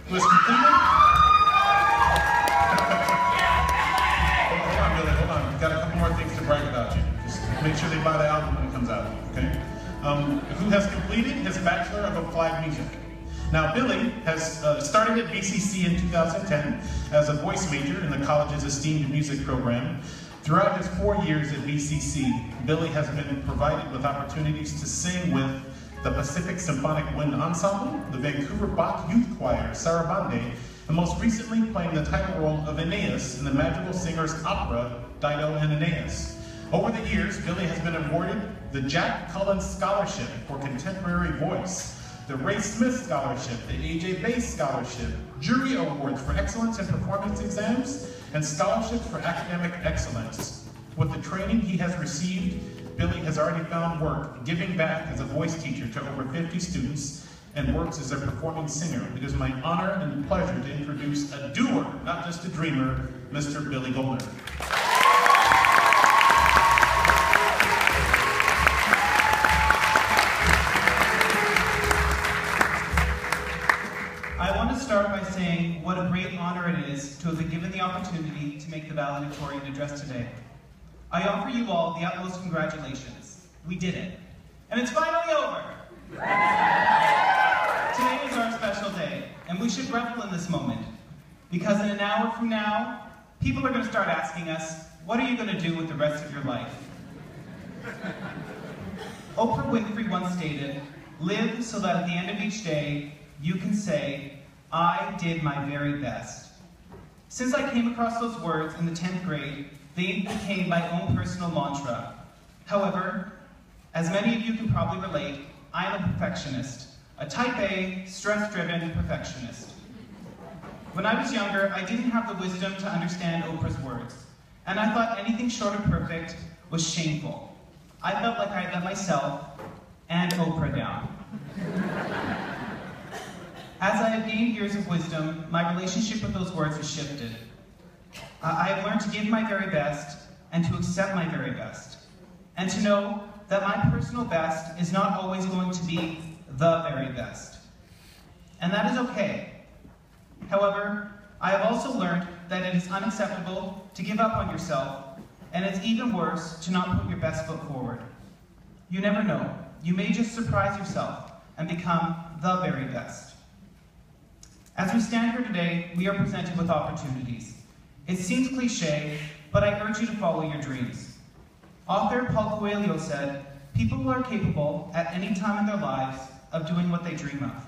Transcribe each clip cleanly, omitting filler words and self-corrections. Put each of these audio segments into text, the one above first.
who has completed... Hold on, Billy, hold on. We've got a couple more things to brag about you. Just make sure they buy the album when it comes out, okay? Who has completed his Bachelor of Applied Music. Now, Billy has started at VCC in 2010 as a voice major in the college's esteemed music program. Throughout his 4 years at VCC, Billy has been provided with opportunities to sing with the Pacific Symphonic Wind Ensemble, the Vancouver Bach Youth Choir, Sarabande, and most recently playing the title role of Aeneas in the Madrigal Singers opera, Dido and Aeneas. Over the years, Billy has been awarded the Jack Cullen Scholarship for Contemporary Voice, the Ray Smith Scholarship, the A.J. Bass Scholarship, jury awards for excellence in performance exams, and scholarships for academic excellence. With the training he has received, Billy has already found work giving back as a voice teacher to over 50 students and works as a performing singer. It is my honor and pleasure to introduce a doer, not just a dreamer, Mr. Billy Gollner. Start by saying what a great honor it is to have been given the opportunity to make the valedictorian address today. I offer you all the utmost congratulations. We did it. And it's finally over! Today is our special day, and we should revel in this moment. Because in an hour from now, people are going to start asking us, what are you going to do with the rest of your life? Oprah Winfrey once stated, live so that at the end of each day, you can say, I did my very best. Since I came across those words in the 10th grade, they became my own personal mantra. However, as many of you can probably relate, I am a perfectionist, a type A, stress-driven perfectionist. When I was younger, I didn't have the wisdom to understand Oprah's words, and I thought anything short of perfect was shameful. I felt like I had let myself and Oprah down. As I have gained years of wisdom, my relationship with those words has shifted. I have learned to give my very best and to accept my very best, and to know that my personal best is not always going to be the very best. And that is okay. However, I have also learned that it is unacceptable to give up on yourself, and it's even worse to not put your best foot forward. You never know. You may just surprise yourself and become the very best. As we stand here today, we are presented with opportunities. It seems cliche, but I urge you to follow your dreams. Author Paulo Coelho said, people are capable at any time in their lives of doing what they dream of.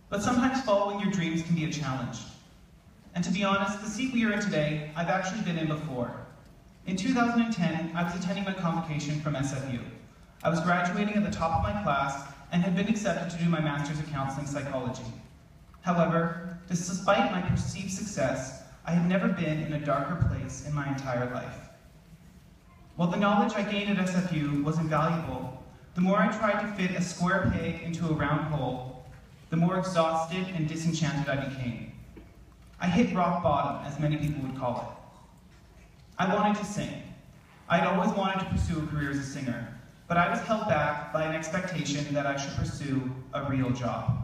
But sometimes following your dreams can be a challenge. And to be honest, the seat we are in today, I've actually been in before. In 2010, I was attending my convocation from SFU. I was graduating at the top of my class and had been accepted to do my Master's of Counseling Psychology. However, despite my perceived success, I had never been in a darker place in my entire life. While the knowledge I gained at SFU was invaluable, the more I tried to fit a square peg into a round hole, the more exhausted and disenchanted I became. I hit rock bottom, as many people would call it. I wanted to sing. I'd always wanted to pursue a career as a singer, but I was held back by an expectation that I should pursue a real job.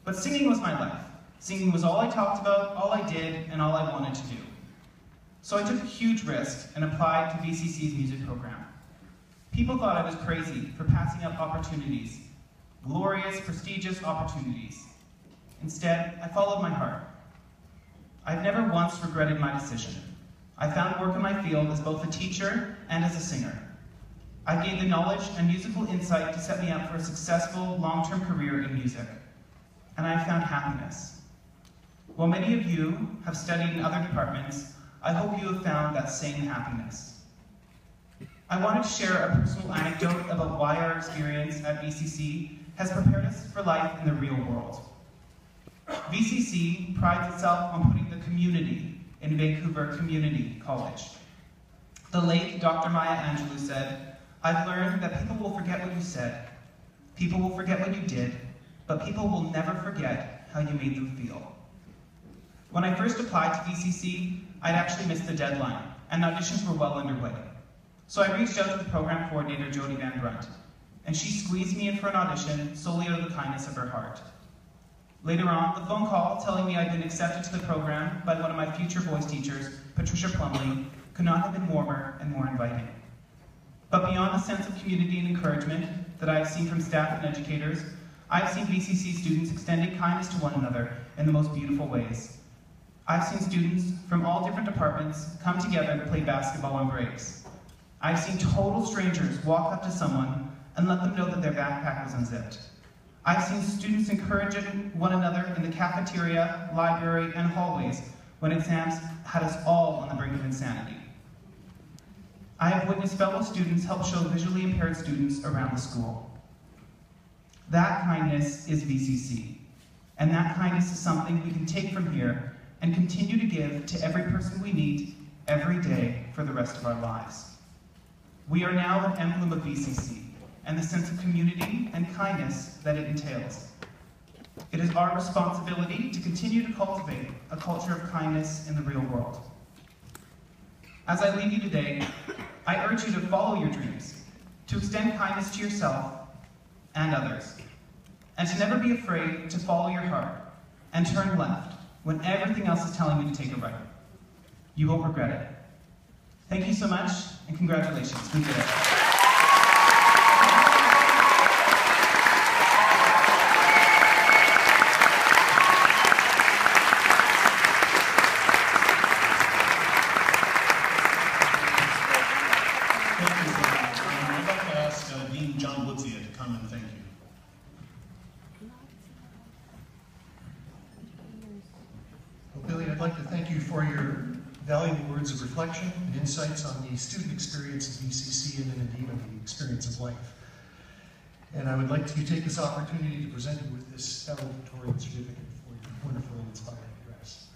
But singing was my life. Singing was all I talked about, all I did, and all I wanted to do. So I took a huge risk and applied to VCC's music program. People thought I was crazy for passing up opportunities, glorious, prestigious opportunities. Instead, I followed my heart. I've never once regretted my decision. I found work in my field as both a teacher and as a singer. I gained the knowledge and musical insight to set me up for a successful, long-term career in music. And I found happiness. While many of you have studied in other departments, I hope you have found that same happiness. I wanted to share a personal anecdote about why our experience at VCC has prepared us for life in the real world. VCC prides itself on putting the community in Vancouver Community College. The late Dr. Maya Angelou said, I've learned that people will forget what you said, people will forget what you did, but people will never forget how you made them feel. When I first applied to VCC, I'd actually missed the deadline, and auditions were well underway. So I reached out to the program coordinator, Jody Van Brunt, and she squeezed me in for an audition solely out of the kindness of her heart. Later on, the phone call telling me I'd been accepted to the program by one of my future voice teachers, Patricia Plumley, could not have been warmer and more inviting. But beyond the sense of community and encouragement that I have seen from staff and educators, I have seen VCC students extending kindness to one another in the most beautiful ways. I've seen students from all different departments come together to play basketball on breaks. I've seen total strangers walk up to someone and let them know that their backpack was unzipped. I've seen students encouraging one another in the cafeteria, library, and hallways when exams had us all on the brink of insanity. I have witnessed fellow students help show visually impaired students around the school. That kindness is VCC, and that kindness is something we can take from here and continue to give to every person we meet every day for the rest of our lives. We are now an emblem of VCC and the sense of community and kindness that it entails. It is our responsibility to continue to cultivate a culture of kindness in the real world. As I leave you today, I urge you to follow your dreams, to extend kindness to yourself and others, and to never be afraid to follow your heart and turn left when everything else is telling you to take a right. You won't regret it. Thank you so much, and congratulations. We did it. I'd like to thank you for your valuable words of reflection and insights on the student experience of VCC and then indeed on the experience of life. And I would like to take this opportunity to present you with this valedictorian certificate for your wonderful and inspiring address.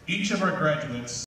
Each of our graduates